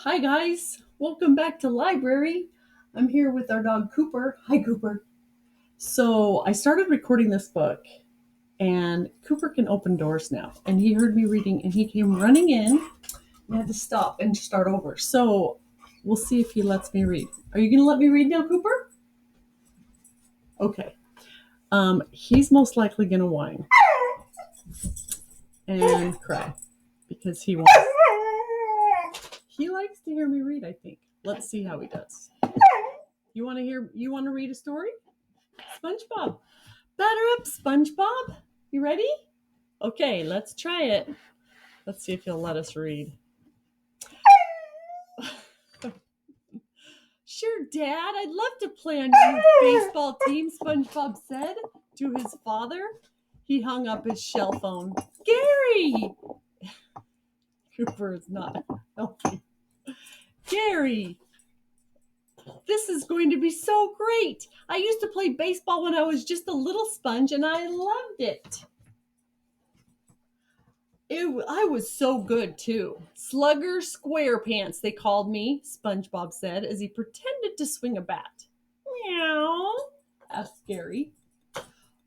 Hi guys, welcome back to library. I'm here with our dog Cooper. Hi Cooper. So I started recording this book and Cooper can open doors now. And he heard me reading and he came running in and had to stop and start over. So we'll see if he lets me read. Are you gonna let me read now, Cooper? Okay. He's most likely gonna whine and cry because he likes to hear me read, I think. Let's see how he does. You want to read a story? SpongeBob. Batter up, SpongeBob. You ready? Okay, let's try it. Let's see if he'll let us read. Sure, Dad, I'd love to play on your baseball team, SpongeBob said to his father. He hung up his shell phone. Gary! Cooper is not helping. Gary! This is going to be so great. I used to play baseball when I was just a little sponge and I loved it. I was so good too. Slugger Squarepants, they called me, SpongeBob said as he pretended to swing a bat. Meow, asked Gary.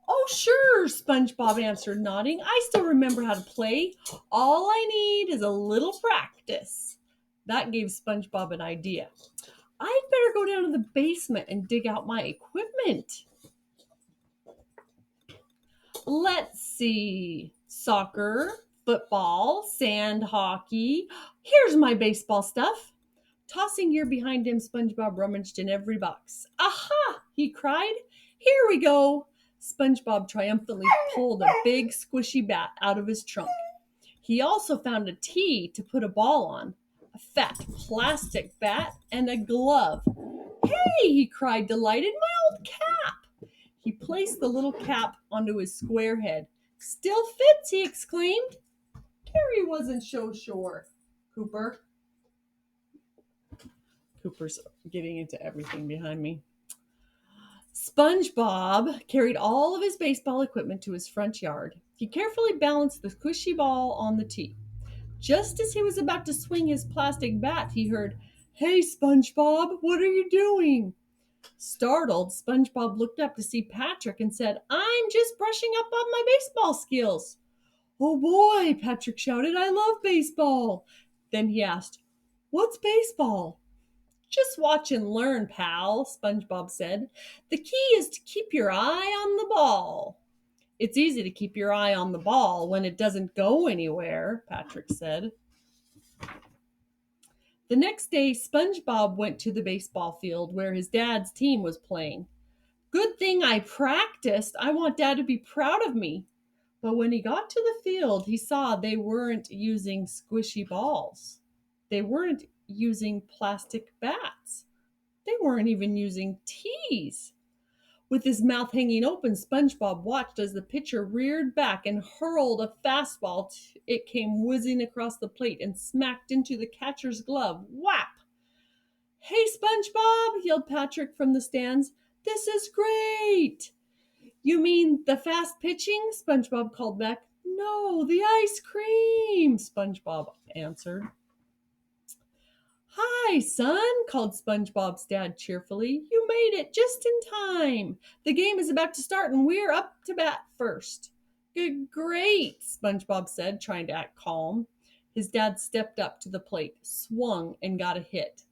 Oh, sure, SpongeBob answered, nodding. I still remember how to play. All I need is a little practice. That gave SpongeBob an idea. I'd better go down to the basement and dig out my equipment. Let's see. Soccer, football, sand hockey. Here's my baseball stuff. Tossing gear behind him, SpongeBob rummaged in every box. Aha! He cried. Here we go. SpongeBob triumphantly pulled a big squishy bat out of his trunk. He also found a tee to put a ball on, a fat plastic bat, and a glove. Hey, he cried, delighted, my old cap. He placed the little cap onto his square head. Still fits, he exclaimed. Terry wasn't so sure. Cooper's getting into everything behind me. SpongeBob carried all of his baseball equipment to his front yard. He carefully balanced the squishy ball on the tee. Just as he was about to swing his plastic bat, he heard, Hey, SpongeBob, what are you doing? Startled, SpongeBob looked up to see Patrick and said, I'm just brushing up on my baseball skills. Oh boy, Patrick shouted, I love baseball. Then he asked, What's baseball? Just watch and learn, pal, SpongeBob said. The key is to keep your eye on the ball. It's easy to keep your eye on the ball when it doesn't go anywhere, Patrick said. The next day, SpongeBob went to the baseball field where his dad's team was playing. Good thing I practiced. I want Dad to be proud of me. But when he got to the field, he saw they weren't using squishy balls. They weren't using plastic bats. They weren't even using tees. With his mouth hanging open, SpongeBob watched as the pitcher reared back and hurled a fastball. It came whizzing across the plate and smacked into the catcher's glove. Whap! Hey, SpongeBob, yelled Patrick from the stands. This is great! You mean the fast pitching? SpongeBob called back. No, the ice cream, SpongeBob answered. Hi, son, called SpongeBob's dad cheerfully. You made it just in time. The game is about to start and we're up to bat first. Good, great, SpongeBob said, trying to act calm. His dad stepped up to the plate, swung, and got a hit.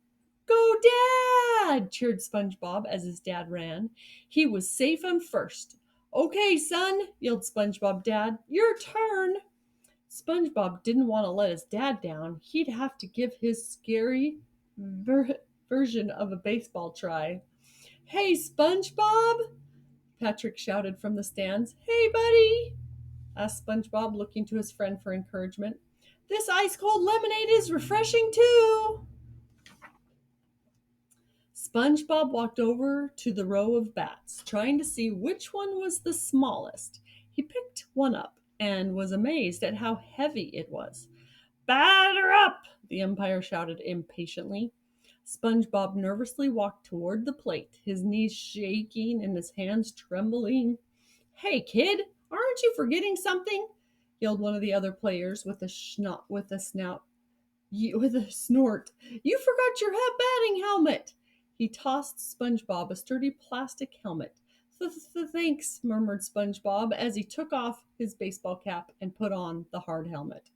Go, Dad! Cheered SpongeBob as his dad ran. He was safe on first. Okay, son, yelled SpongeBob dad. Your turn. SpongeBob didn't want to let his dad down. He'd have to give his scary version of a baseball try. Hey, SpongeBob! Patrick shouted from the stands. Hey, buddy! Asked SpongeBob, looking to his friend for encouragement. This ice-cold lemonade is refreshing, too! SpongeBob walked over to the row of bats, trying to see which one was the smallest. He picked one up and was amazed at how heavy it was. Batter up! The umpire shouted impatiently. SpongeBob nervously walked toward the plate, his knees shaking and his hands trembling. Hey, kid, aren't you forgetting something? Yelled one of the other players with a snout. With a snort. You forgot your batting helmet. He tossed SpongeBob a sturdy plastic helmet. Thanks, murmured SpongeBob as he took off his baseball cap and put on the hard helmet.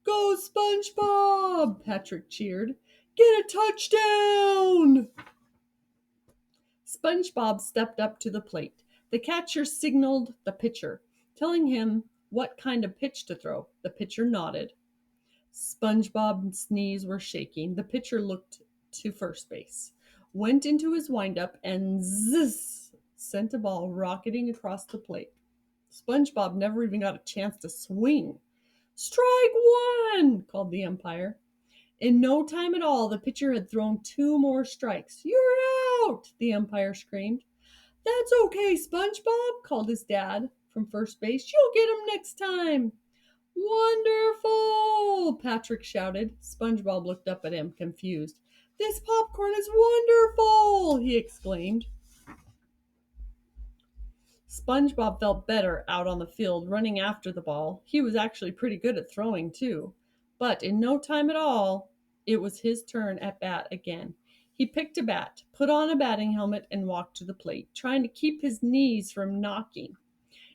Go, SpongeBob! Patrick cheered. Get a touchdown! SpongeBob stepped up to the plate. The catcher signaled the pitcher, telling him what kind of pitch to throw. The pitcher nodded. SpongeBob's knees were shaking. The pitcher looked to first base, went into his windup, and zzz, sent a ball rocketing across the plate. SpongeBob never even got a chance to swing. Strike one, called the umpire. In no time at all, the pitcher had thrown two more strikes. You're out, the umpire screamed. That's okay, SpongeBob, called his dad from first base. You'll get him next time. Wonderful, Patrick shouted. SpongeBob looked up at him, confused. This popcorn is wonderful, he exclaimed. SpongeBob felt better out on the field running after the ball. He was actually pretty good at throwing, too. But in no time at all, it was his turn at bat again. He picked a bat, put on a batting helmet, and walked to the plate, trying to keep his knees from knocking.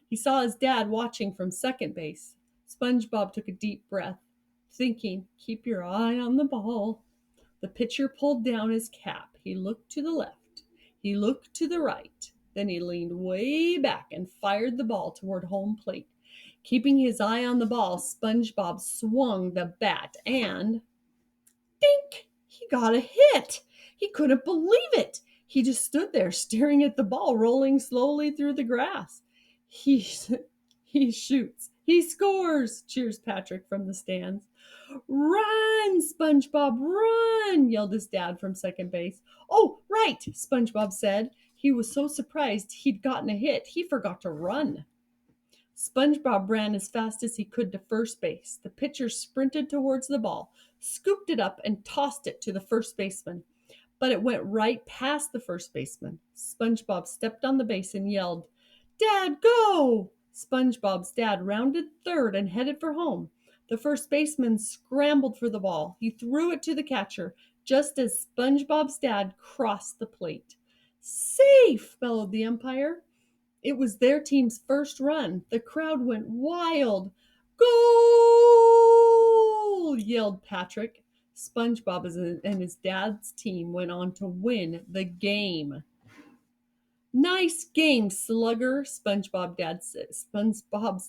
He saw his dad watching from second base. SpongeBob took a deep breath, thinking, keep your eye on the ball. The pitcher pulled down his cap. He looked to the left. He looked to the right. Then he leaned way back and fired the ball toward home plate. Keeping his eye on the ball, SpongeBob swung the bat and dink! He got a hit. He couldn't believe it. He just stood there staring at the ball rolling slowly through the grass. He shoots. He scores, cheers Patrick from the stands. Run, SpongeBob, run, yelled his dad from second base. Oh, right, SpongeBob said. He was so surprised he'd gotten a hit, he forgot to run. SpongeBob ran as fast as he could to first base. The pitcher sprinted towards the ball, scooped it up, and tossed it to the first baseman. But it went right past the first baseman. SpongeBob stepped on the base and yelled, Dad, go! SpongeBob's dad rounded third and headed for home. The first baseman scrambled for the ball. He threw it to the catcher just as SpongeBob's dad crossed the plate. Safe, bellowed the umpire. It was their team's first run. The crowd went wild. Goal! Yelled Patrick. SpongeBob and his dad's team went on to win the game. Nice game, slugger, SpongeBob's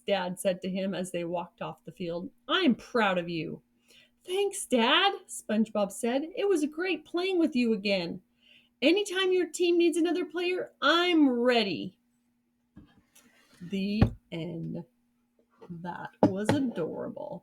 dad said to him as they walked off the field. I'm proud of you. Thanks, Dad, SpongeBob said. It was great playing with you again. Anytime your team needs another player, I'm ready. The end. That was adorable.